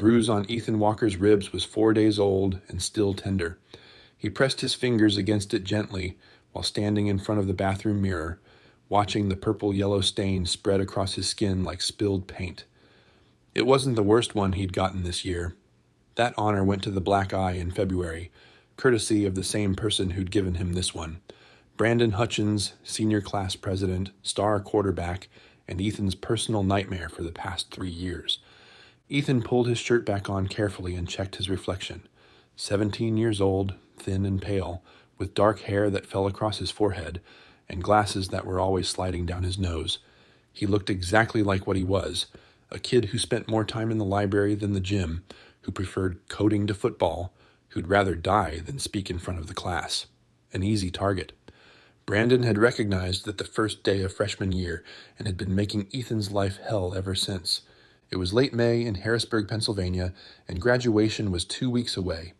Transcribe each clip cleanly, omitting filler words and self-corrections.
bruise on Ethan Walker's ribs was 4 days old and still tender. He pressed his fingers against it gently while standing in front of the bathroom mirror, watching the purple-yellow stain spread across his skin like spilled paint. It wasn't the worst one he'd gotten this year. That honor went to the black eye in February, courtesy of the same person who'd given him this one. Brandon Hutchins, senior class president, star quarterback, and Ethan's personal nightmare for the past 3 years. Ethan pulled his shirt back on carefully and checked his reflection. 17 years old, thin and pale, with dark hair that fell across his forehead, and glasses that were always sliding down his nose. He looked exactly like what he was, a kid who spent more time in the library than the gym, who preferred coding to football, who'd rather die than speak in front of the class. An easy target. Brandon had recognized that the first day of freshman year and had been making Ethan's life hell ever since. It was late May in Harrisburg, Pennsylvania, and graduation was 2 weeks away.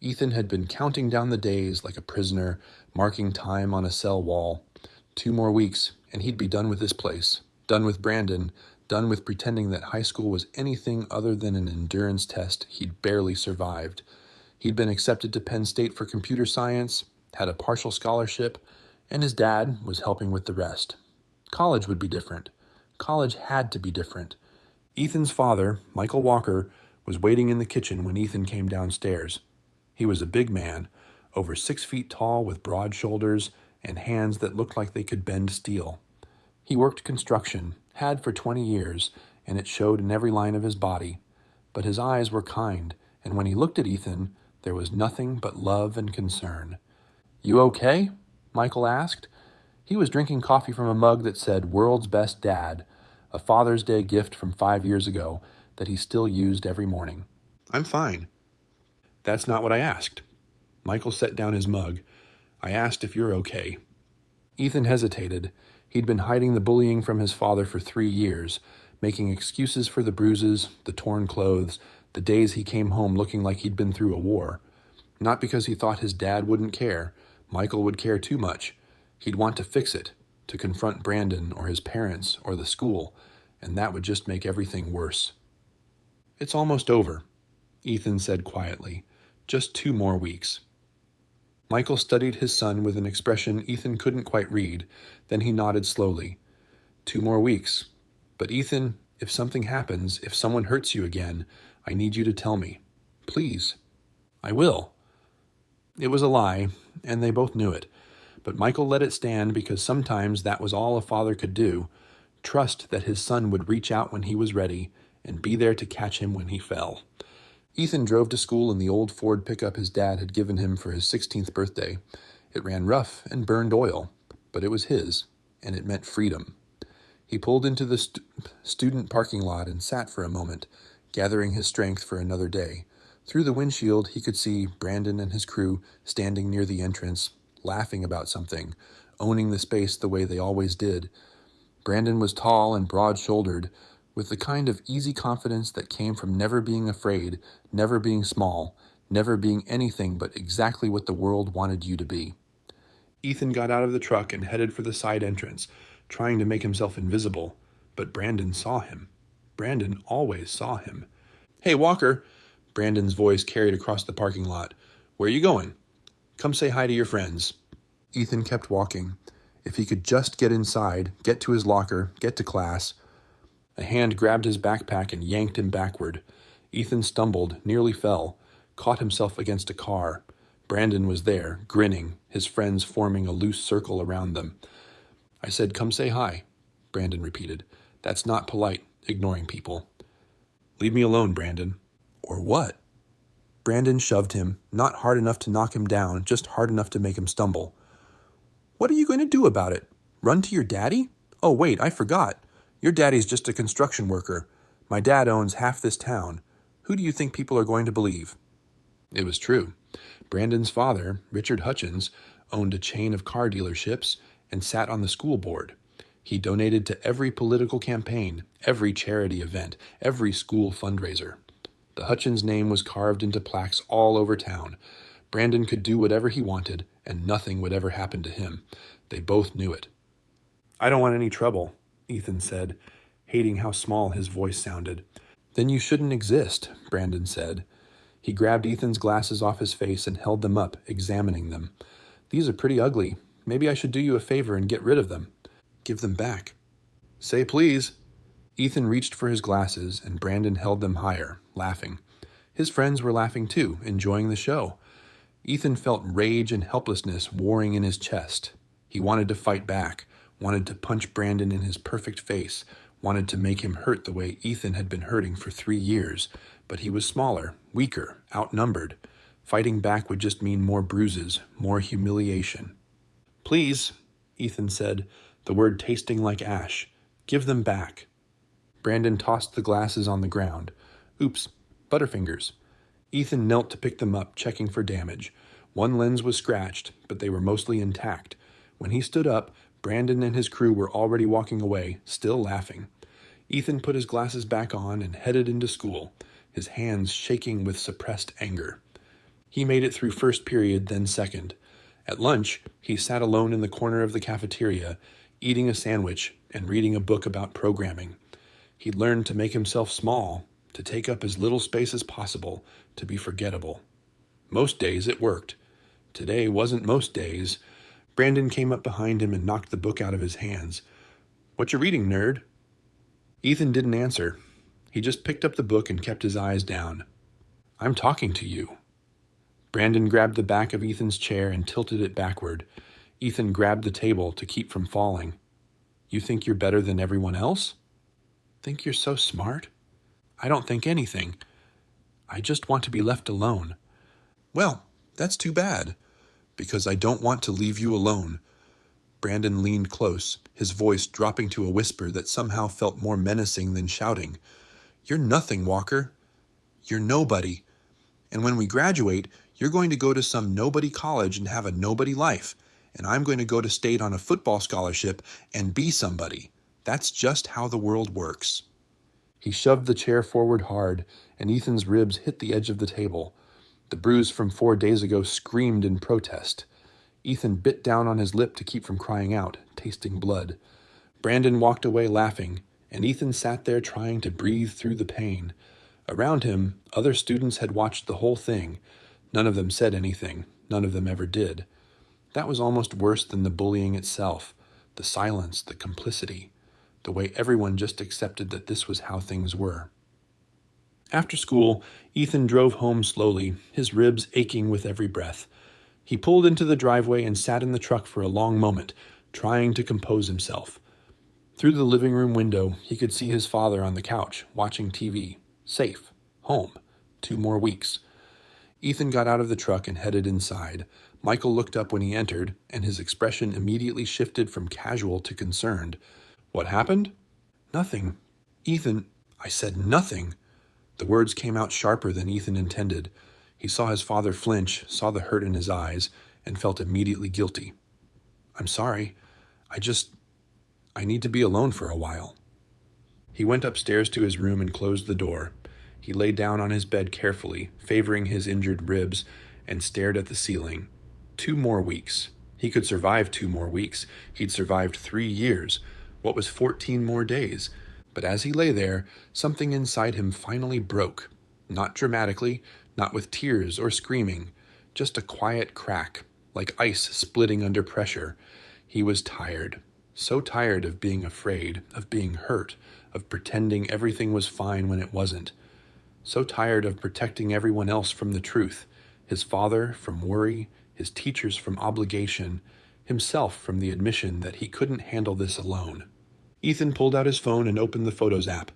Ethan had been counting down the days like a prisoner, marking time on a cell wall. 2 more weeks, and he'd be done with this place, done with Brandon, done with pretending that high school was anything other than an endurance test he'd barely survived. He'd been accepted to Penn State for computer science, had a partial scholarship, and his dad was helping with the rest. College would be different. College had to be different. Ethan's father, Michael Walker, was waiting in the kitchen when Ethan came downstairs. He was a big man, over 6 feet tall with broad shoulders and hands that looked like they could bend steel. He worked construction, had for 20 years, and it showed in every line of his body. But his eyes were kind, and when he looked at Ethan, there was nothing but love and concern. "You okay?" Michael asked. He was drinking coffee from a mug that said "World's Best Dad," a Father's Day gift from 5 years ago that he still used every morning. "I'm fine." "That's not what I asked." Michael set down his mug. "I asked if you're okay." Ethan hesitated. He'd been hiding the bullying from his father for 3 years, making excuses for the bruises, the torn clothes, the days he came home looking like he'd been through a war. Not because he thought his dad wouldn't care. Michael would care too much. He'd want to fix it, to confront Brandon or his parents or the school, and that would just make everything worse. "It's almost over," Ethan said quietly. "Just 2 more weeks." Michael studied his son with an expression Ethan couldn't quite read, then he nodded slowly. 2 more weeks. But Ethan, if something happens, if someone hurts you again, I need you to tell me. Please." "I will." It was a lie, and they both knew it. But Michael let it stand because sometimes that was all a father could do, trust that his son would reach out when he was ready and be there to catch him when he fell. Ethan drove to school in the old Ford pickup his dad had given him for his 16th birthday. It ran rough and burned oil, but it was his, and it meant freedom. He pulled into the student parking lot and sat for a moment, gathering his strength for another day. Through the windshield, he could see Brandon and his crew standing near the entrance, laughing about something, owning the space the way they always did. Brandon was tall and broad-shouldered, with the kind of easy confidence that came from never being afraid, never being small, never being anything but exactly what the world wanted you to be. Ethan got out of the truck and headed for the side entrance, trying to make himself invisible, but Brandon saw him. Brandon always saw him. "Hey, Walker," Brandon's voice carried across the parking lot. "Where you going?" "Come say hi to your friends." Ethan kept walking. If he could just get inside, get to his locker, get to class. A hand grabbed his backpack and yanked him backward. Ethan stumbled, nearly fell, caught himself against a car. Brandon was there, grinning, his friends forming a loose circle around them. "I said, come say hi," Brandon repeated. "That's not polite, ignoring people." "Leave me alone, Brandon." "Or what?" Brandon shoved him, not hard enough to knock him down, just hard enough to make him stumble. "What are you going to do about it? Run to your daddy? Oh, wait, I forgot. Your daddy's just a construction worker. My dad owns half this town. Who do you think people are going to believe?" It was true. Brandon's father, Richard Hutchins, owned a chain of car dealerships and sat on the school board. He donated to every political campaign, every charity event, every school fundraiser. The Hutchins name was carved into plaques all over town. Brandon could do whatever he wanted, and nothing would ever happen to him. They both knew it. "I don't want any trouble," Ethan said, hating how small his voice sounded. Then you shouldn't exist, Brandon said. He grabbed Ethan's glasses off his face and held them up, examining them. These are pretty ugly. Maybe I should do you a favor and get rid of them. Give them back. Say please. Ethan reached for his glasses, and Brandon held them higher, laughing. His friends were laughing too, enjoying the show. Ethan felt rage and helplessness warring in his chest. He wanted to fight back, wanted to punch Brandon in his perfect face, wanted to make him hurt the way Ethan had been hurting for 3 years, but he was smaller, weaker, outnumbered. Fighting back would just mean more bruises, more humiliation. Please, Ethan said, the word tasting like ash. Give them back. Brandon tossed the glasses on the ground. Oops, Butterfingers. Ethan knelt to pick them up, checking for damage. One lens was scratched, but they were mostly intact. When he stood up, Brandon and his crew were already walking away, still laughing. Ethan put his glasses back on and headed into school, his hands shaking with suppressed anger. He made it through first period, then second. At lunch, he sat alone in the corner of the cafeteria, eating a sandwich and reading a book about programming. He'd learned to make himself small, to take up as little space as possible, to be forgettable. Most days it worked. Today wasn't most days. Brandon came up behind him and knocked the book out of his hands. What you reading, nerd? Ethan didn't answer. He just picked up the book and kept his eyes down. I'm talking to you. Brandon grabbed the back of Ethan's chair and tilted it backward. Ethan grabbed the table to keep from falling. You think you're better than everyone else? Think you're so smart? I don't think anything. I just want to be left alone. Well, that's too bad, because I don't want to leave you alone. Brandon leaned close, his voice dropping to a whisper that somehow felt more menacing than shouting. You're nothing, Walker. You're nobody. And when we graduate, you're going to go to some nobody college and have a nobody life, and I'm going to go to state on a football scholarship and be somebody. That's just how the world works. He shoved the chair forward hard, and Ethan's ribs hit the edge of the table. The bruise from 4 days ago screamed in protest. Ethan bit down on his lip to keep from crying out, tasting blood. Brandon walked away laughing, and Ethan sat there trying to breathe through the pain. Around him, other students had watched the whole thing. None of them said anything. None of them ever did. That was almost worse than the bullying itself, the silence, the complicity, the way everyone just accepted that this was how things were. After school, Ethan drove home slowly, his ribs aching with every breath. He pulled into the driveway and sat in the truck for a long moment, trying to compose himself. Through the living room window, he could see his father on the couch, watching TV. Safe. Home. 2 more weeks. Ethan got out of the truck and headed inside. Michael looked up when he entered, and his expression immediately shifted from casual to concerned. What happened? Nothing. Ethan, I said nothing. The words came out sharper than Ethan intended. He saw his father flinch, saw the hurt in his eyes, and felt immediately guilty. I'm sorry. I need to be alone for a while. He went upstairs to his room and closed the door. He lay down on his bed carefully, favoring his injured ribs, and stared at the ceiling. 2 more weeks. He could survive 2 more weeks. He'd survived 3 years. What was 14 more days? But as he lay there, something inside him finally broke. Not dramatically, not with tears or screaming, just a quiet crack, like ice splitting under pressure. He was tired. So tired of being afraid, of being hurt, of pretending everything was fine when it wasn't. So tired of protecting everyone else from the truth, his father from worry, his teachers from obligation, himself from the admission that he couldn't handle this alone. Ethan pulled out his phone and opened the Photos app.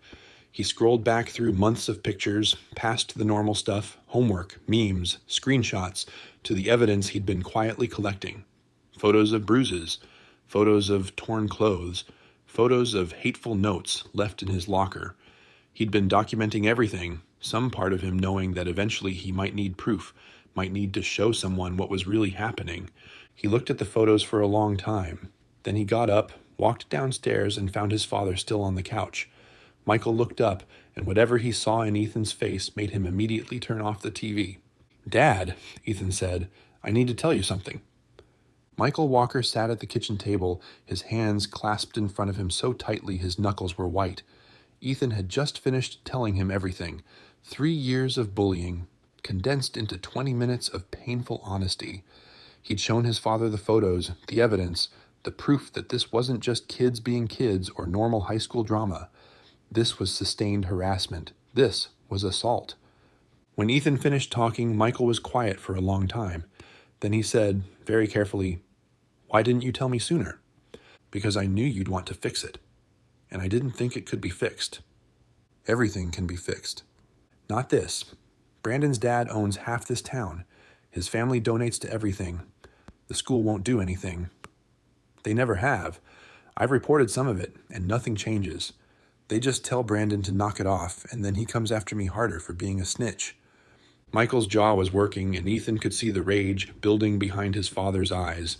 He scrolled back through months of pictures, past the normal stuff, homework, memes, screenshots, to the evidence he'd been quietly collecting. Photos of bruises, photos of torn clothes, photos of hateful notes left in his locker. He'd been documenting everything, some part of him knowing that eventually he might need proof, might need to show someone what was really happening. He looked at the photos for a long time. Then he got up, walked downstairs, and found his father still on the couch. Michael looked up, and whatever he saw in Ethan's face made him immediately turn off the TV. Dad, Ethan said, I need to tell you something. Michael Walker sat at the kitchen table, his hands clasped in front of him so tightly his knuckles were white. Ethan had just finished telling him everything. 3 years of bullying, condensed into 20 minutes of painful honesty. He'd shown his father the photos, the evidence, the proof that this wasn't just kids being kids or normal high school drama. This was sustained harassment. This was assault. When Ethan finished talking, Michael was quiet for a long time. Then he said, very carefully, "Why didn't you tell me sooner?" "Because I knew you'd want to fix it. And I didn't think it could be fixed." Everything can be fixed. Not this. Brandon's dad owns half this town. His family donates to everything. The school won't do anything. They never have. I've reported some of it, and nothing changes. They just tell Brandon to knock it off, and then he comes after me harder for being a snitch. Michael's jaw was working, and Ethan could see the rage building behind his father's eyes.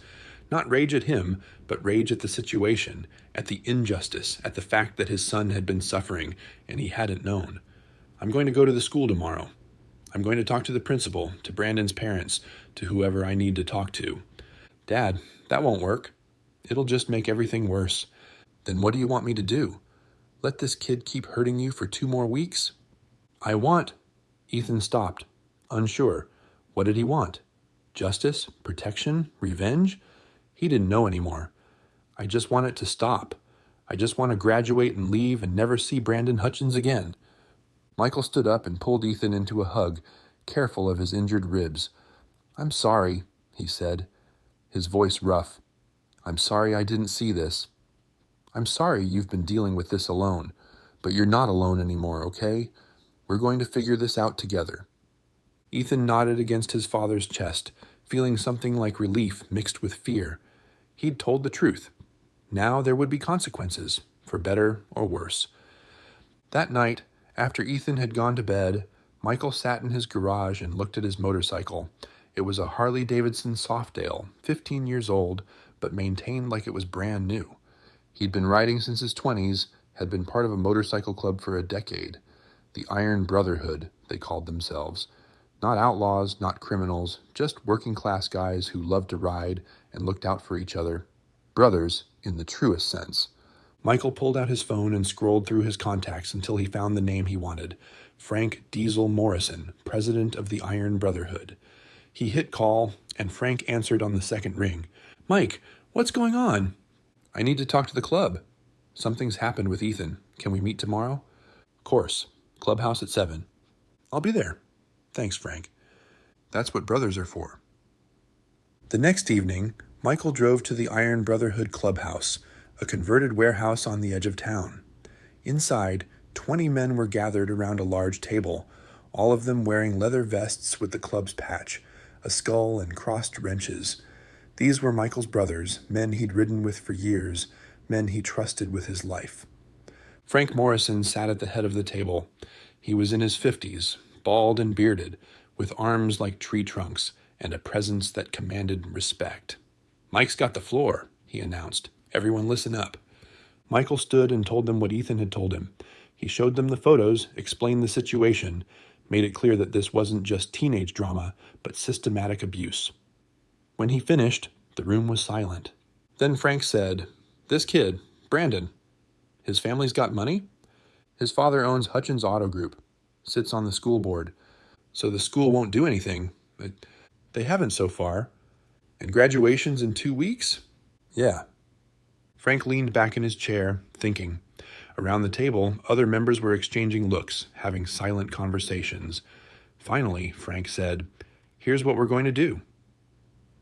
Not rage at him, but rage at the situation, at the injustice, at the fact that his son had been suffering, and he hadn't known. "I'm going to go to the school tomorrow. I'm going to talk to the principal, to Brandon's parents, to whoever I need to talk to." "Dad, that won't work. It'll just make everything worse." "Then what do you want me to do? Let this kid keep hurting you for 2 more weeks?" "I want—" Ethan stopped, unsure. What did he want? Justice? Protection? Revenge? He didn't know anymore. "I just want it to stop. I just want to graduate and leave and never see Brandon Hutchins again." Michael stood up and pulled Ethan into a hug, careful of his injured ribs. "I'm sorry," he said, his voice rough. "I'm sorry I didn't see this. I'm sorry you've been dealing with this alone, but you're not alone anymore, okay? We're going to figure this out together." Ethan nodded against his father's chest, feeling something like relief mixed with fear. He'd told the truth. Now there would be consequences, for better or worse. That night, after Ethan had gone to bed, Michael sat in his garage and looked at his motorcycle. It was a Harley-Davidson Softail, 15 years old, but maintained like it was brand new. He'd been riding since his 20s, had been part of a motorcycle club for a decade. The Iron Brotherhood, they called themselves. Not outlaws, not criminals, just working-class guys who loved to ride and looked out for each other. Brothers, in the truest sense. Michael pulled out his phone and scrolled through his contacts until he found the name he wanted. Frank Diesel Morrison, president of the Iron Brotherhood. He hit call, and Frank answered on the second ring. "Mike, what's going on?" "I need to talk to the club. Something's happened with Ethan. Can we meet tomorrow?" "Course. Clubhouse at 7. "I'll be there." "Thanks, Frank." That's what brothers are for. The next evening, Michael drove to the Iron Brotherhood Clubhouse, a converted warehouse on the edge of town. Inside, 20 men were gathered around a large table, all of them wearing leather vests with the club's patch, a skull and crossed wrenches. These were Michael's brothers, men he'd ridden with for years, men he trusted with his life. Frank Morrison sat at the head of the table. He was in his 50s, bald and bearded, with arms like tree trunks and a presence that commanded respect. "Mike's got the floor," he announced. "Everyone listen up." Michael stood and told them what Ethan had told him. He showed them the photos, explained the situation, made it clear that this wasn't just teenage drama, but systematic abuse. When he finished, the room was silent. Then Frank said, "This kid, Brandon, his family's got money? His father owns Hutchins Auto Group, sits on the school board, so the school won't do anything. But they haven't so far. And graduation's in 2 weeks? Yeah." Frank leaned back in his chair, thinking. Around the table, other members were exchanging looks, having silent conversations. Finally, Frank said, "Here's what we're going to do.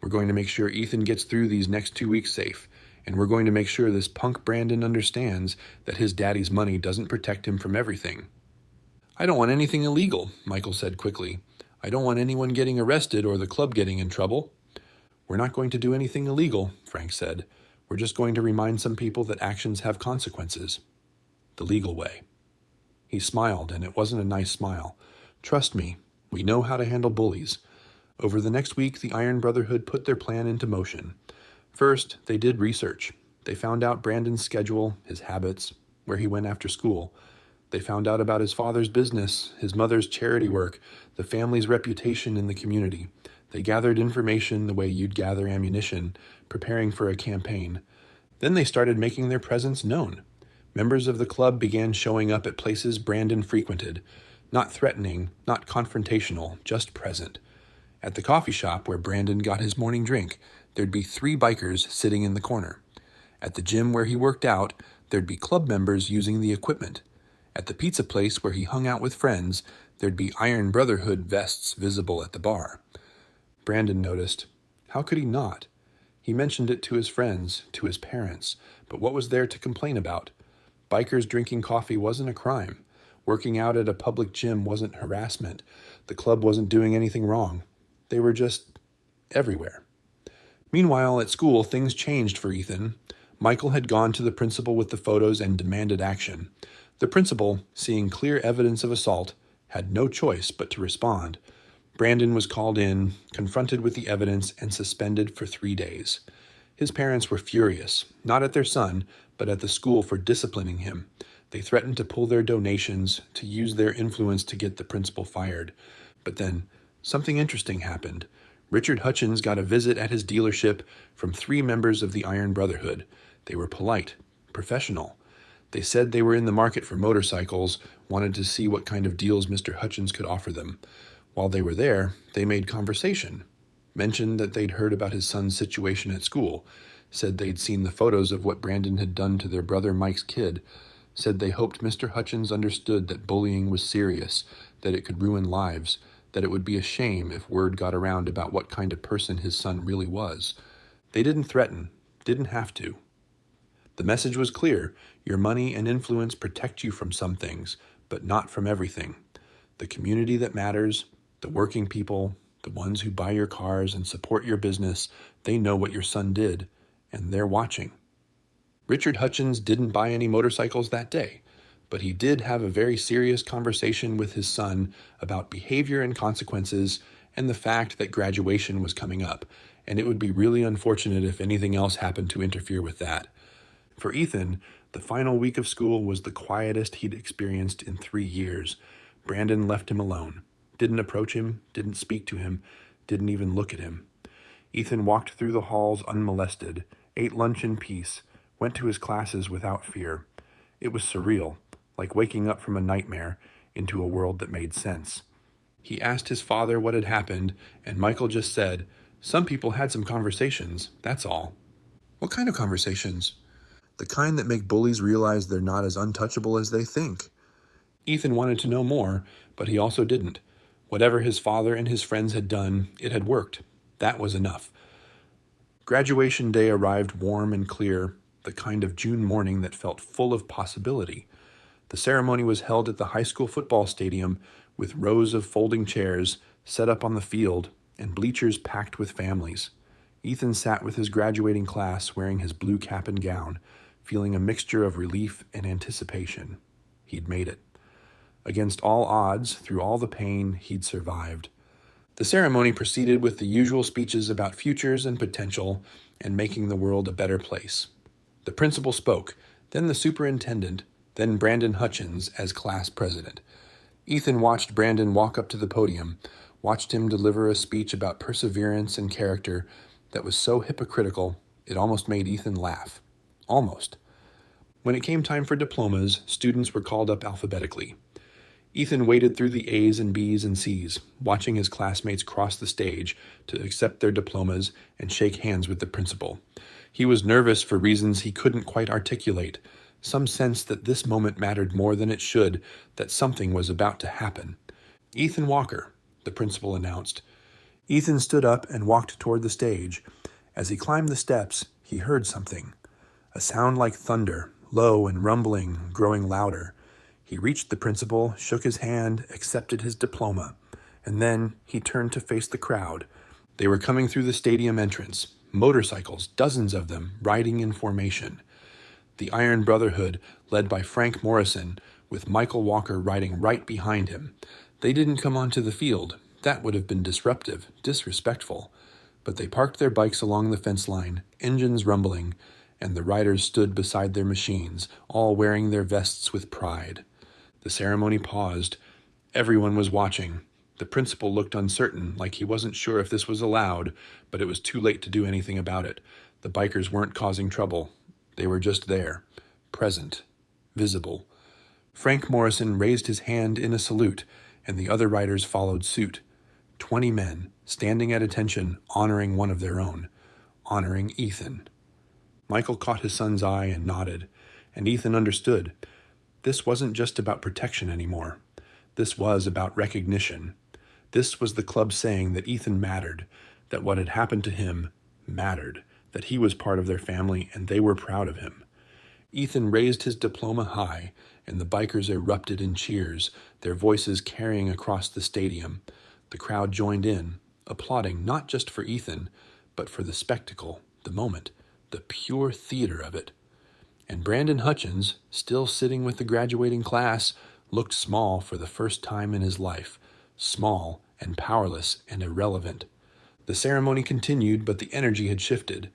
We're going to make sure Ethan gets through these next 2 weeks safe, and we're going to make sure this punk Brandon understands that his daddy's money doesn't protect him from everything." "I don't want anything illegal," Michael said quickly. "I don't want anyone getting arrested or the club getting in trouble." "We're not going to do anything illegal," Frank said. "We're just going to remind some people that actions have consequences. The legal way." He smiled, and it wasn't a nice smile. "Trust me, we know how to handle bullies." Over the next week, the Iron Brotherhood put their plan into motion. First, they did research. They found out Brandon's schedule, his habits, where he went after school. They found out about his father's business, his mother's charity work, the family's reputation in the community. They gathered information the way you'd gather ammunition, preparing for a campaign. Then they started making their presence known. Members of the club began showing up at places Brandon frequented, not threatening, not confrontational, just present. At the coffee shop where Brandon got his morning drink, there'd be 3 bikers sitting in the corner. At the gym where he worked out, there'd be club members using the equipment. At the pizza place where he hung out with friends, there'd be Iron Brotherhood vests visible at the bar. Brandon noticed. How could he not? He mentioned it to his friends, to his parents, but what was there to complain about? Bikers drinking coffee wasn't a crime. Working out at a public gym wasn't harassment. The club wasn't doing anything wrong. They were just everywhere. Meanwhile, at school, things changed for Ethan. Michael had gone to the principal with the photos and demanded action. The principal, seeing clear evidence of assault, had no choice but to respond. Brandon was called in, confronted with the evidence, and suspended for 3 days. His parents were furious, not at their son, but at the school for disciplining him. They threatened to pull their donations, to use their influence to get the principal fired. But then, something interesting happened. Richard Hutchins got a visit at his dealership from 3 members of the Iron Brotherhood. They were polite, professional. They said they were in the market for motorcycles, wanted to see what kind of deals Mr. Hutchins could offer them. While they were there, they made conversation, mentioned that they'd heard about his son's situation at school, said they'd seen the photos of what Brandon had done to their brother Mike's kid, said they hoped Mr. Hutchins understood that bullying was serious, that it could ruin lives, that it would be a shame if word got around about what kind of person his son really was. They didn't threaten, didn't have to. The message was clear. Your money and influence protect you from some things, but not from everything. The community that matters, the working people, the ones who buy your cars and support your business, they know what your son did, and they're watching. Richard Hutchins didn't buy any motorcycles that day, but he did have a very serious conversation with his son about behavior and consequences and the fact that graduation was coming up, and it would be really unfortunate if anything else happened to interfere with that. For Ethan, the final week of school was the quietest he'd experienced in 3 years. Brandon left him alone, didn't approach him, didn't speak to him, didn't even look at him. Ethan walked through the halls unmolested, ate lunch in peace, went to his classes without fear. It was surreal, like waking up from a nightmare into a world that made sense. He asked his father what had happened, and Michael just said, "Some people had some conversations, that's all." "What kind of conversations?" "The kind that make bullies realize they're not as untouchable as they think." Ethan wanted to know more, but he also didn't. Whatever his father and his friends had done, it had worked. That was enough. Graduation day arrived warm and clear, the kind of June morning that felt full of possibility. The ceremony was held at the high school football stadium with rows of folding chairs set up on the field and bleachers packed with families. Ethan sat with his graduating class wearing his blue cap and gown, feeling a mixture of relief and anticipation. He'd made it. Against all odds, through all the pain, he'd survived. The ceremony proceeded with the usual speeches about futures and potential and making the world a better place. The principal spoke, then the superintendent, then Brandon Hutchins as class president. Ethan watched Brandon walk up to the podium, watched him deliver a speech about perseverance and character that was so hypocritical it almost made Ethan laugh. Almost. When it came time for diplomas, students were called up alphabetically. Ethan waded through the A's and B's and C's, watching his classmates cross the stage to accept their diplomas and shake hands with the principal. He was nervous for reasons he couldn't quite articulate, some sense that this moment mattered more than it should, that something was about to happen. "Ethan Walker," the principal announced. Ethan stood up and walked toward the stage. As he climbed the steps, he heard something. A sound like thunder, low and rumbling, growing louder. He reached the principal, shook his hand, accepted his diploma, and then he turned to face the crowd. They were coming through the stadium entrance, motorcycles, dozens of them, riding in formation. The Iron Brotherhood, led by Frank Morrison, with Michael Walker riding right behind him. They didn't come onto the field. That would have been disruptive, disrespectful. But they parked their bikes along the fence line, engines rumbling, and the riders stood beside their machines, all wearing their vests with pride. The ceremony paused. Everyone was watching. The principal looked uncertain, like he wasn't sure if this was allowed, but it was too late to do anything about it. The bikers weren't causing trouble. They were just there, present, visible. Frank Morrison raised his hand in a salute, and the other riders followed suit. 20 men, standing at attention, honoring one of their own, honoring Ethan. Michael caught his son's eye and nodded, and Ethan understood. This wasn't just about protection anymore. This was about recognition. This was the club saying that Ethan mattered, that what had happened to him mattered, that he was part of their family and they were proud of him. Ethan raised his diploma high, and the bikers erupted in cheers, their voices carrying across the stadium. The crowd joined in, applauding not just for Ethan, but for the spectacle, the moment, the pure theater of it. And Brandon Hutchins, still sitting with the graduating class, looked small for the first time in his life, small and powerless and irrelevant. The ceremony continued, but the energy had shifted.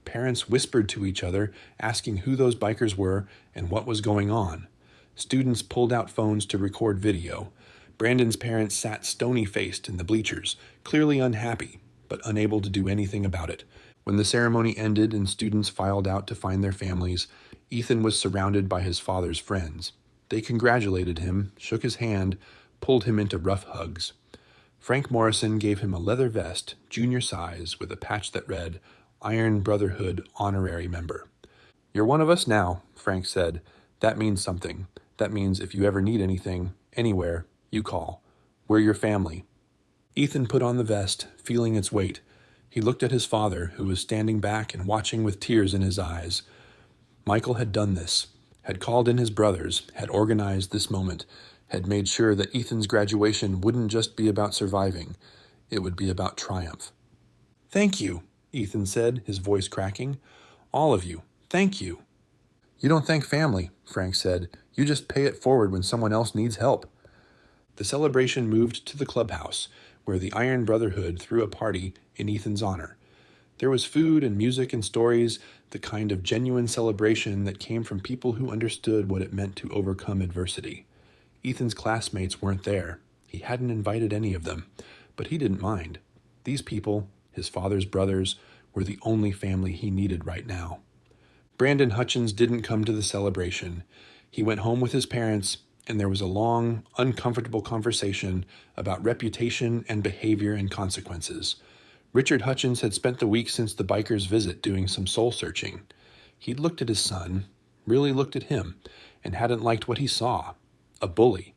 Parents whispered to each other, asking who those bikers were and what was going on. Students pulled out phones to record video. Brandon's parents sat stony-faced in the bleachers, clearly unhappy, but unable to do anything about it. When the ceremony ended and students filed out to find their families, Ethan was surrounded by his father's friends. They congratulated him, shook his hand, pulled him into rough hugs. Frank Morrison gave him a leather vest, junior size, with a patch that read, Iron Brotherhood Honorary Member. "You're one of us now," Frank said. "That means something. That means if you ever need anything, anywhere, you call. We're your family." Ethan put on the vest, feeling its weight. He looked at his father, who was standing back and watching with tears in his eyes. Michael had done this, had called in his brothers, had organized this moment, had made sure that Ethan's graduation wouldn't just be about surviving, it would be about triumph. "Thank you," Ethan said, his voice cracking. "All of you, thank you." "You don't thank family," Frank said. "You just pay it forward when someone else needs help." The celebration moved to the clubhouse, where the Iron Brotherhood threw a party in Ethan's honor. There was food and music and stories, the kind of genuine celebration that came from people who understood what it meant to overcome adversity. Ethan's classmates weren't there. He hadn't invited any of them, but he didn't mind. These people, his father's brothers, were the only family he needed right now. Brandon Hutchins didn't come to the celebration. He went home with his parents, and there was a long, uncomfortable conversation about reputation and behavior and consequences. Richard Hutchins had spent the week since the biker's visit doing some soul-searching. He'd looked at his son, really looked at him, and hadn't liked what he saw. A bully,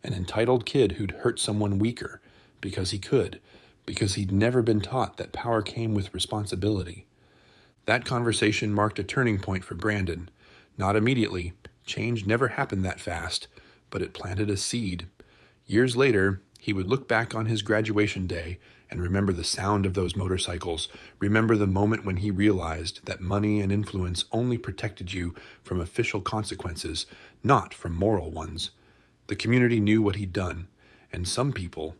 an entitled kid who'd hurt someone weaker, because he could, because he'd never been taught that power came with responsibility. That conversation marked a turning point for Brandon. Not immediately. Change never happened that fast, but it planted a seed. Years later, he would look back on his graduation day and remember the sound of those motorcycles, remember the moment when he realized that money and influence only protected you from official consequences, not from moral ones. The community knew what he'd done, and some people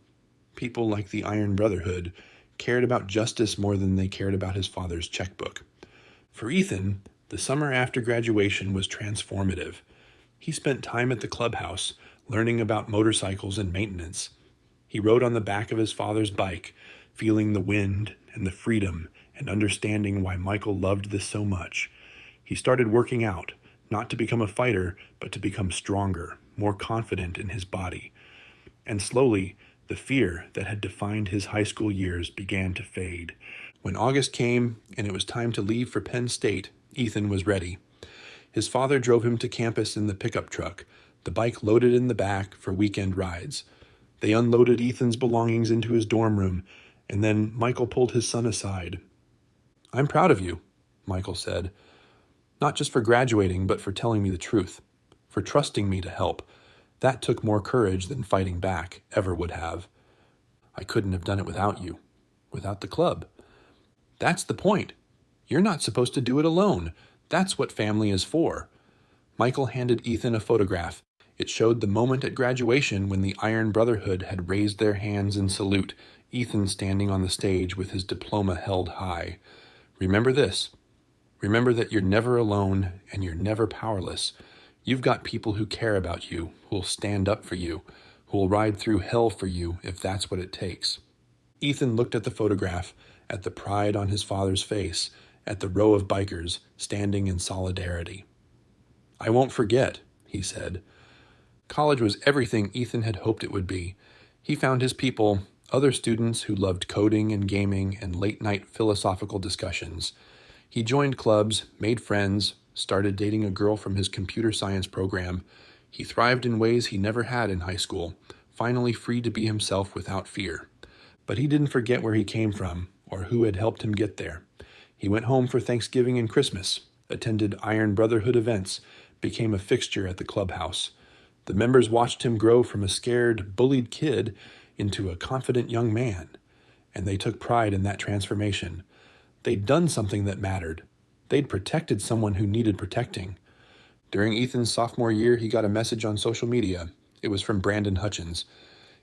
like the Iron Brotherhood, cared about justice more than they cared about his father's checkbook. For Ethan, the summer after graduation was transformative. He spent time at the clubhouse, learning about motorcycles and maintenance. He rode on the back of his father's bike, feeling the wind and the freedom and understanding why Michael loved this so much. He started working out, not to become a fighter, but to become stronger, more confident in his body. And slowly, the fear that had defined his high school years began to fade. When August came and it was time to leave for Penn State, Ethan was ready. His father drove him to campus in the pickup truck, the bike loaded in the back for weekend rides. They unloaded Ethan's belongings into his dorm room, and then Michael pulled his son aside. "I'm proud of you," Michael said. "Not just for graduating, but for telling me the truth, for trusting me to help. That took more courage than fighting back ever would have. I couldn't have done it without you, without the club. That's the point. You're not supposed to do it alone. That's what family is for." Michael handed Ethan a photograph. It showed the moment at graduation when the Iron Brotherhood had raised their hands in salute, Ethan standing on the stage with his diploma held high. "Remember this. Remember that you're never alone and you're never powerless. You've got people who care about you, who'll stand up for you, who'll ride through hell for you if that's what it takes." Ethan looked at the photograph, at the pride on his father's face, at the row of bikers standing in solidarity. "I won't forget," he said. College was everything Ethan had hoped it would be. He found his people, other students who loved coding and gaming and late-night philosophical discussions. He joined clubs, made friends, started dating a girl from his computer science program. He thrived in ways he never had in high school, finally free to be himself without fear. But he didn't forget where he came from or who had helped him get there. He went home for Thanksgiving and Christmas, attended Iron Brotherhood events, became a fixture at the clubhouse. The members watched him grow from a scared, bullied kid into a confident young man, and they took pride in that transformation. They'd done something that mattered. They'd protected someone who needed protecting. During Ethan's sophomore year, he got a message on social media. It was from Brandon Hutchins.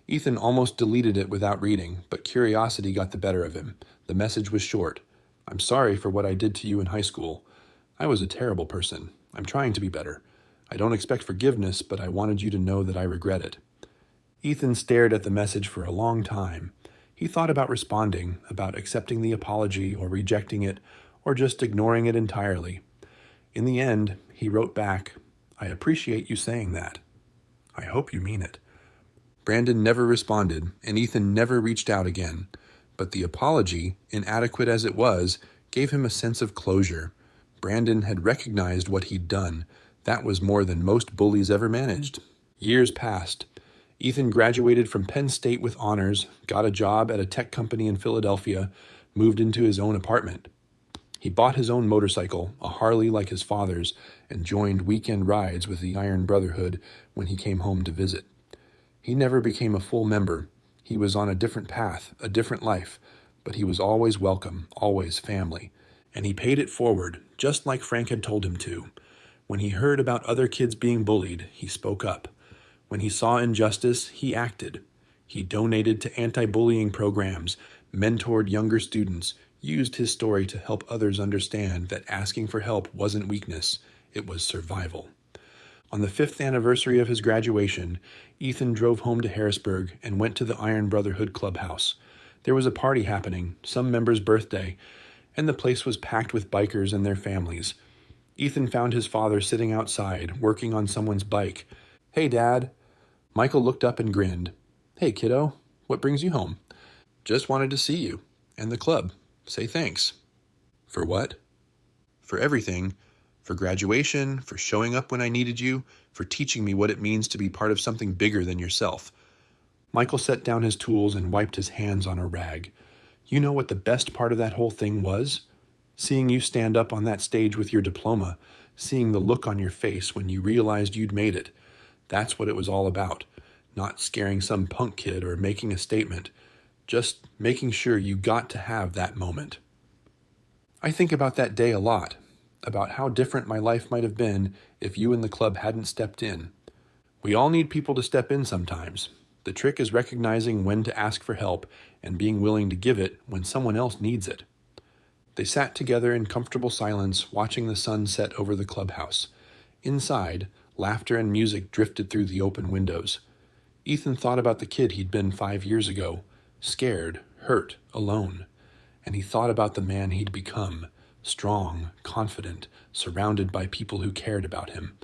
Ethan almost deleted it without reading, but curiosity got the better of him. The message was short. "I'm sorry for what I did to you in high school. I was a terrible person. I'm trying to be better. I don't expect forgiveness, but I wanted you to know that I regret it." Ethan stared at the message for a long time. He thought about responding, about accepting the apology or rejecting it, or just ignoring it entirely. In the end, he wrote back, "I appreciate you saying that. I hope you mean it." Brandon never responded, and Ethan never reached out again. But the apology, inadequate as it was, gave him a sense of closure. Brandon had recognized what he'd done. That was more than most bullies ever managed. Years passed. Ethan graduated from Penn State with honors, got a job at a tech company in Philadelphia, moved into his own apartment. He bought his own motorcycle, a Harley like his father's, and joined weekend rides with the Iron Brotherhood when he came home to visit. He never became a full member. He was on a different path, a different life, but he was always welcome, always family. And he paid it forward, just like Frank had told him to. When he heard about other kids being bullied, he spoke up. When he saw injustice, he acted. He donated to anti-bullying programs, mentored younger students, used his story to help others understand that asking for help wasn't weakness, it was survival. On the 5th anniversary of his graduation, Ethan drove home to Harrisburg and went to the Iron Brotherhood clubhouse. There was a party happening, some member's birthday, and the place was packed with bikers and their families. Ethan found his father sitting outside, working on someone's bike. "Hey, Dad." Michael looked up and grinned. "Hey, kiddo, what brings you home?" "Just wanted to see you and the club. Say thanks." "For what?" "For everything. For graduation, for showing up when I needed you, for teaching me what it means to be part of something bigger than yourself." Michael set down his tools and wiped his hands on a rag. "You know what the best part of that whole thing was? Seeing you stand up on that stage with your diploma, seeing the look on your face when you realized you'd made it. That's what it was all about. Not scaring some punk kid or making a statement. Just making sure you got to have that moment." I think about that day a lot, about how different my life might have been if you and the club hadn't stepped in. We all need people to step in sometimes. The trick is recognizing when to ask for help and being willing to give it when someone else needs it. They sat together in comfortable silence, watching the sun set over the clubhouse. Inside, laughter and music drifted through the open windows. Ethan thought about the kid he'd been 5 years ago, scared, hurt, alone. And he thought about the man he'd become, strong, confident, surrounded by people who cared about him.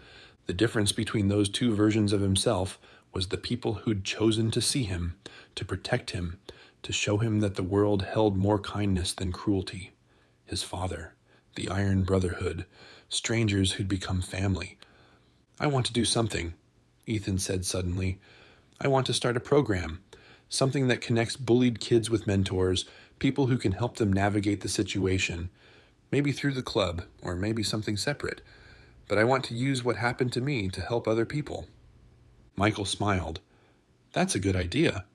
The difference between those two versions of himself was the people who'd chosen to see him, to protect him, to show him that the world held more kindness than cruelty. His father, the Iron Brotherhood, strangers who'd become family. "I want to do something," Ethan said suddenly. "I want to start a program, something that connects bullied kids with mentors, people who can help them navigate the situation, maybe through the club, or maybe something separate. But I want to use what happened to me to help other people." Michael smiled. "That's a good idea."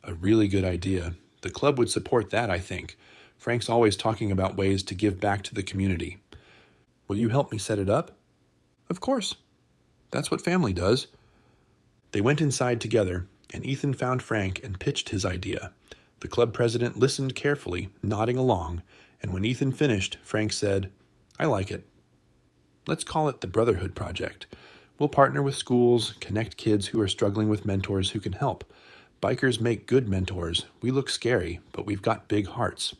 "A really good idea. The club would support that, I think. Frank's always talking about ways to give back to the community." "Will you help me set it up?" "Of course. That's what family does." They went inside together, and Ethan found Frank and pitched his idea. The club president listened carefully, nodding along, and when Ethan finished, Frank said, "I like it. Let's call it the Brotherhood Project. We'll partner with schools, connect kids who are struggling with mentors who can help. Bikers make good mentors. We look scary, but we've got big hearts."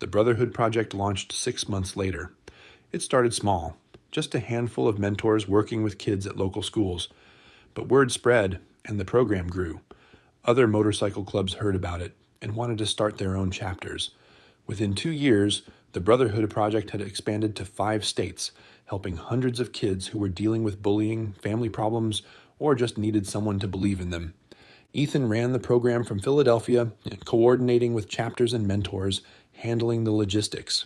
The Brotherhood Project launched 6 months later. It started small, just a handful of mentors working with kids at local schools. But word spread, and the program grew. Other motorcycle clubs heard about it and wanted to start their own chapters. Within 2 years, the Brotherhood Project had expanded to 5 states, helping hundreds of kids who were dealing with bullying, family problems, or just needed someone to believe in them. Ethan ran the program from Philadelphia, coordinating with chapters and mentors, handling the logistics.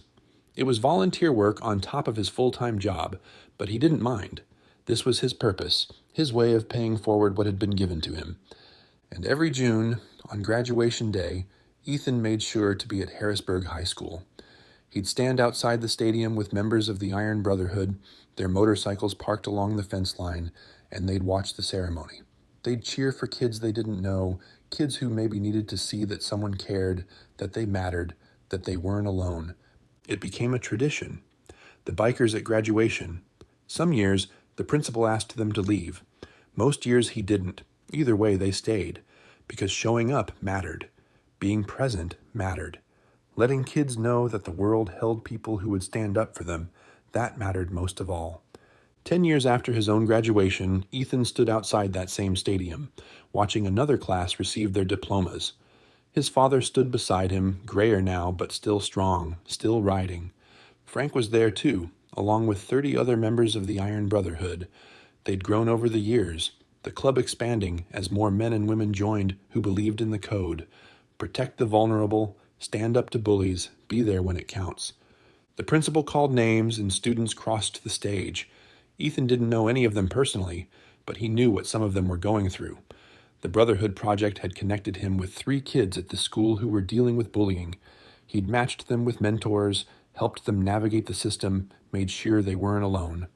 It was volunteer work on top of his full-time job, but he didn't mind. This was his purpose, his way of paying forward what had been given to him. And every June, on graduation day, Ethan made sure to be at Harrisburg High School. He'd stand outside the stadium with members of the Iron Brotherhood, their motorcycles parked along the fence line, and they'd watch the ceremony. They'd cheer for kids they didn't know, kids who maybe needed to see that someone cared, that they mattered, that they weren't alone. It became a tradition. The bikers at graduation. Some years, the principal asked them to leave. Most years he didn't. Either way, they stayed, because showing up mattered. Being present mattered. Letting kids know that the world held people who would stand up for them, that mattered most of all. 10 years after his own graduation, Ethan stood outside that same stadium, watching another class receive their diplomas. His father stood beside him, grayer now, but still strong, still riding. Frank was there too, along with 30 other members of the Iron Brotherhood. They'd grown over the years, the club expanding as more men and women joined who believed in the code. Protect the vulnerable, stand up to bullies, be there when it counts. The principal called names and students crossed the stage. Ethan didn't know any of them personally, but he knew what some of them were going through. The Brotherhood Project had connected him with 3 kids at the school who were dealing with bullying. He'd matched them with mentors, helped them navigate the system, made sure they weren't alone.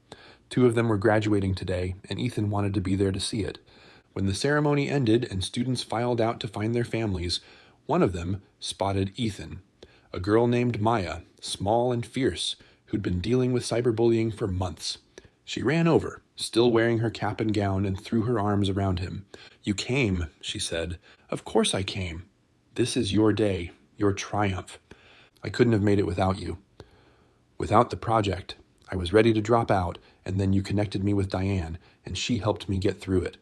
2 of them were graduating today, and Ethan wanted to be there to see it. When the ceremony ended and students filed out to find their families, one of them spotted Ethan, a girl named Maya, small and fierce, who'd been dealing with cyberbullying for months. She ran over, still wearing her cap and gown, and threw her arms around him. "You came," she said. "Of course I came. This is your day, your triumph. I couldn't have made it without you. Without the project, I was ready to drop out, and then you connected me with Diane, and she helped me get through it."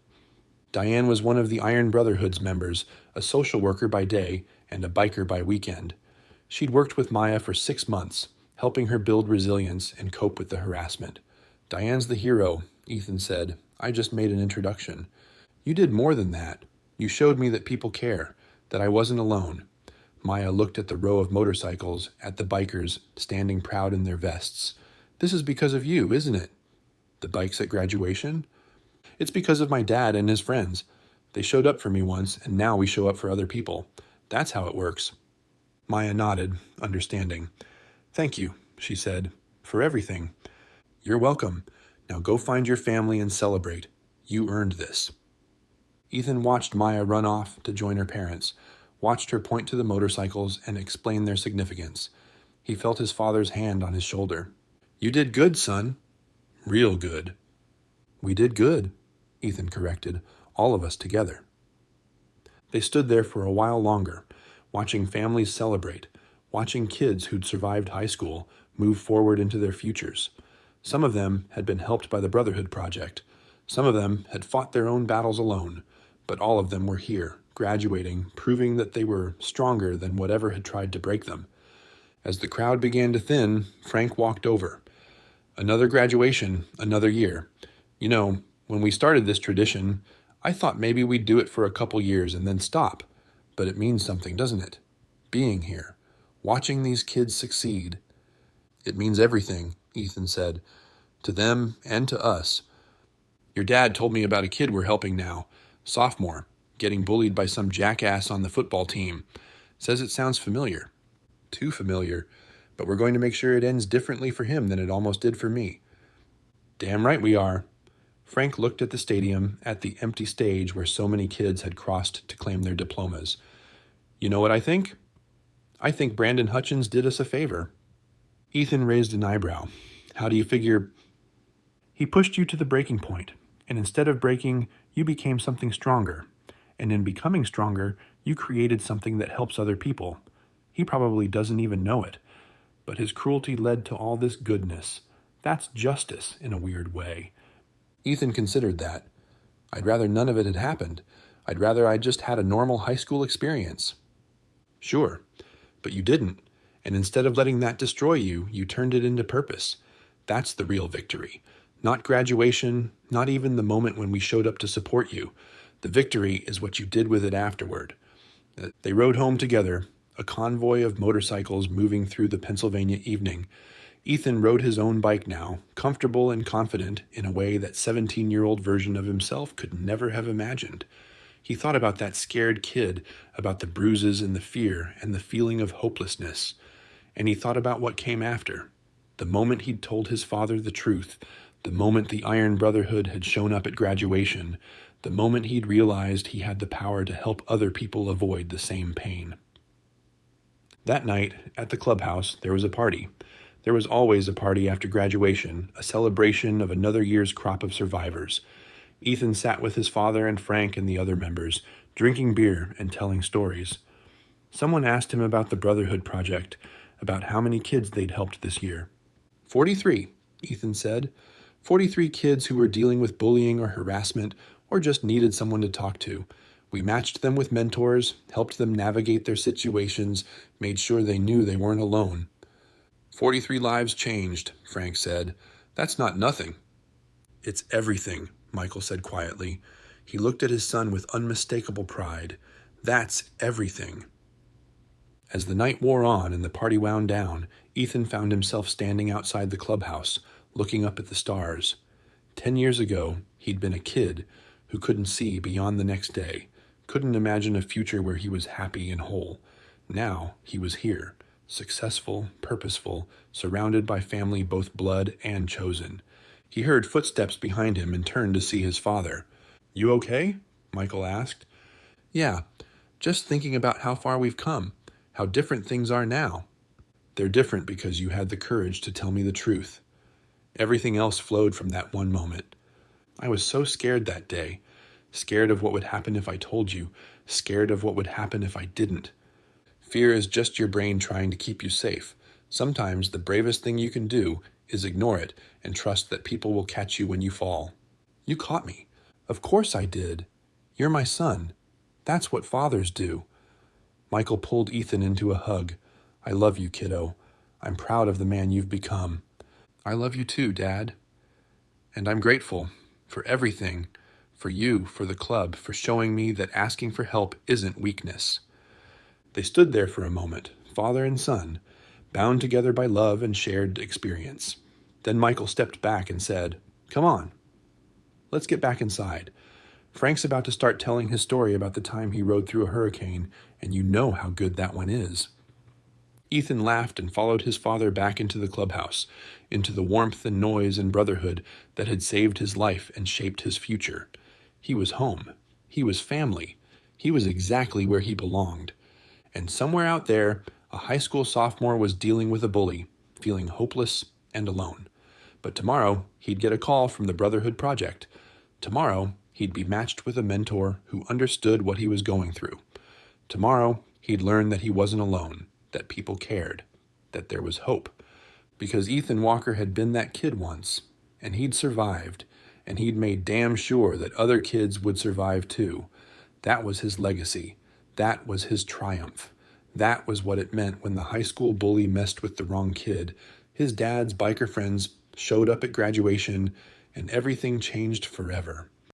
Diane was one of the Iron Brotherhood's members, a social worker by day and a biker by weekend. She'd worked with Maya for 6 months, helping her build resilience and cope with the harassment. "Diane's the hero," Ethan said. "I just made an introduction. You did more than that. You showed me that people care, that I wasn't alone." Maya looked at the row of motorcycles, at the bikers, standing proud in their vests. "This is because of you, isn't it?" "The bikes at graduation?" "It's because of my dad and his friends. They showed up for me once, and now we show up for other people. That's how it works." Maya nodded, understanding. "Thank you," she said, "for everything." "You're welcome. Now go find your family and celebrate. You earned this." Ethan watched Maya run off to join her parents, watched her point to the motorcycles and explain their significance. He felt his father's hand on his shoulder. "You did good, son." "Real good." "We did good," Ethan corrected, "all of us together." They stood there for a while longer, watching families celebrate, watching kids who'd survived high school move forward into their futures. Some of them had been helped by the Brotherhood Project. Some of them had fought their own battles alone, but all of them were here, graduating, proving that they were stronger than whatever had tried to break them. As the crowd began to thin, Frank walked over. "Another graduation, another year. You know, when we started this tradition, I thought maybe we'd do it for a couple years and then stop. But it means something, doesn't it? Being here, watching these kids succeed." "It means everything," Ethan said, "to them and to us. Your dad told me about a kid we're helping now, sophomore, getting bullied by some jackass on the football team. Says it sounds familiar. Too familiar, but we're going to make sure it ends differently for him than it almost did for me." "Damn right we are." Frank looked at the stadium, at the empty stage where so many kids had crossed to claim their diplomas. "You know what I think? I think Brandon Hutchins did us a favor." Ethan raised an eyebrow. "How do you figure?" "He pushed you to the breaking point, and instead of breaking, you became something stronger. And in becoming stronger, you created something that helps other people. He probably doesn't even know it, but his cruelty led to all this goodness. That's justice in a weird way. Ethan considered that. I'd rather none of it had happened. I'd rather I'd just had a normal high school experience. Sure, but you didn't. And instead of letting that destroy you, you turned it into purpose. That's the real victory. Not graduation, not even the moment when we showed up to support you. The victory is what you did with it afterward. They rode home together, a convoy of motorcycles moving through the Pennsylvania evening. Ethan rode his own bike now, comfortable and confident in a way that 17-year-old version of himself could never have imagined. He thought about that scared kid, about the bruises and the fear and the feeling of hopelessness. And he thought about what came after. The moment he'd told his father the truth, the moment the Iron Brotherhood had shown up at graduation, the moment he'd realized he had the power to help other people avoid the same pain. That night, at the clubhouse, there was a party. There was always a party after graduation, a celebration of another year's crop of survivors. Ethan sat with his father and Frank and the other members, drinking beer and telling stories. Someone asked him about the Brotherhood Project, about how many kids they'd helped this year. 43, Ethan said. 43 kids who were dealing with bullying or harassment or just needed someone to talk to. We matched them with mentors, helped them navigate their situations, made sure they knew they weren't alone. 43 lives changed, Frank said. That's not nothing. It's everything, Michael said quietly. He looked at his son with unmistakable pride. That's everything. As the night wore on and the party wound down, Ethan found himself standing outside the clubhouse, looking up at the stars. 10 years ago, he'd been a kid who couldn't see beyond the next day, couldn't imagine a future where he was happy and whole. Now he was here, successful, purposeful, surrounded by family both blood and chosen. He heard footsteps behind him and turned to see his father. You okay? Michael asked. Yeah, just thinking about how far we've come, how different things are now. They're different because you had the courage to tell me the truth. Everything else flowed from that one moment. I was so scared that day, scared of what would happen if I told you, scared of what would happen if I didn't. Fear is just your brain trying to keep you safe. Sometimes the bravest thing you can do is ignore it and trust that people will catch you when you fall. You caught me. Of course I did. You're my son. That's what fathers do. Michael pulled Ethan into a hug. I love you, kiddo. I'm proud of the man you've become. I love you too, Dad. And I'm grateful for everything, for you, for the club, for showing me that asking for help isn't weakness. They stood there for a moment, father and son, bound together by love and shared experience. Then Michael stepped back and said, Come on, let's get back inside. Frank's about to start telling his story about the time he rode through a hurricane, and you know how good that one is. Ethan laughed and followed his father back into the clubhouse, into the warmth and noise and brotherhood that had saved his life and shaped his future. He was home. He was family. He was exactly where he belonged. And somewhere out there, a high school sophomore was dealing with a bully, feeling hopeless and alone. But tomorrow, he'd get a call from the Brotherhood Project. Tomorrow, he'd be matched with a mentor who understood what he was going through. Tomorrow, he'd learn that he wasn't alone, that people cared, that there was hope. Because Ethan Walker had been that kid once, and he'd survived, and he'd made damn sure that other kids would survive too. That was his legacy. That was his triumph. That was what it meant when the high school bully messed with the wrong kid. His dad's biker friends showed up at graduation, and everything changed forever.